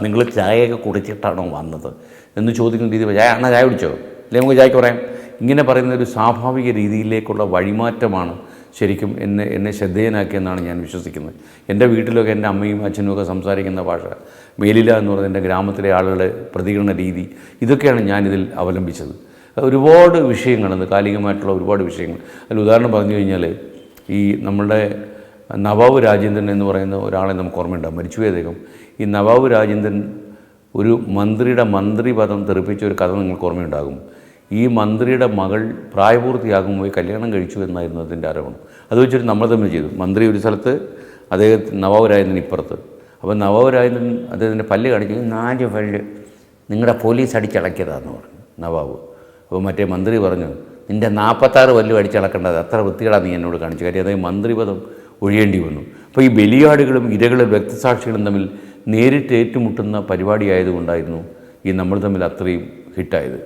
നിങ്ങൾ ചായയൊക്കെ കുടിച്ചിട്ടാണോ വന്നത് എന്ന് ചോദിക്കുന്ന രീതി എന്നാൽ ചായ കുടിച്ചോ അല്ലെങ്കിൽ നമുക്ക് ചായക്ക് പറയാം. ഇങ്ങനെ പറയുന്ന ഒരു സ്വാഭാവിക രീതിയിലേക്കുള്ള വഴിമാറ്റമാണ് ശരിക്കും എന്നെ ശ്രദ്ധേയനാക്കിയെന്നാണ് ഞാൻ വിശ്വസിക്കുന്നത്. എൻ്റെ വീട്ടിലൊക്കെ എൻ്റെ അമ്മയും അച്ഛനും ഒക്കെ സംസാരിക്കുന്ന ഭാഷ, മേലില എന്ന് പറയുന്ന എൻ്റെ ഗ്രാമത്തിലെ ആളുകളുടെ പ്രതികരണ രീതി, ഇതൊക്കെയാണ് ഞാനിതിൽ അവലംബിച്ചത്. ഒരുപാട് വിഷയങ്ങളുണ്ട്, കാലികമായിട്ടുള്ള ഒരുപാട് വിഷയങ്ങൾ. അതിൽ ഉദാഹരണം പറഞ്ഞു കഴിഞ്ഞാൽ, ഈ നമ്മളുടെ നവാബ് രാജേന്ദ്രൻ എന്ന് പറയുന്ന ഒരാളെ നമുക്ക് ഓർമ്മയുണ്ടാകും, മരിച്ചുപോയ അദ്ദേഹം. ഈ നവാബ് രാജേന്ദ്രൻ ഒരു മന്ത്രിയുടെ മന്ത്രിപദം തെറിപ്പിച്ച ഒരു കഥ നിങ്ങൾക്ക് ഓർമ്മയുണ്ടാകും. ഈ മന്ത്രിയുടെ മകൾ പ്രായപൂർത്തിയാകുമ്പോൾ കല്യാണം കഴിച്ചു എന്നായിരുന്നു അതിൻ്റെ ആരോപണം. അത് വെച്ചിട്ട് നമ്മൾ തമ്മിൽ ചെയ്തു. മന്ത്രി ഒരു സ്ഥലത്ത്, അദ്ദേഹത്തിന് നവാബ് രാജേന്ദ്രൻ ഇപ്പുറത്ത്. അപ്പോൾ നവാബ് രാജേന്ദ്രൻ അദ്ദേഹത്തിൻ്റെ പല്ല് കാണിച്ചു, 4 പല്ല് നിങ്ങളുടെ പോലീസ് അടിച്ചടക്കിയതാണെന്ന് പറഞ്ഞു നവാബ്. അപ്പോൾ മറ്റേ മന്ത്രി പറഞ്ഞു, നിൻ്റെ 46 പല്ല് അടിച്ചടക്കേണ്ടത്, അത്ര വൃത്തികളാണ് നീ എന്നോട് കാണിച്ചു. കാര്യം അദ്ദേഹം മന്ത്രിപദം ഒഴിയേണ്ടി വന്നു. അപ്പോൾ ഈ ബലിയാടുകളും ഇരകളും രക്തസാക്ഷികളും തമ്മിൽ നേരിട്ട് ഏറ്റുമുട്ടുന്ന പരിപാടിയായതുകൊണ്ടായിരുന്നു ഈ നമ്മൾ തമ്മിൽ അത്രയും ഹിറ്റായത്.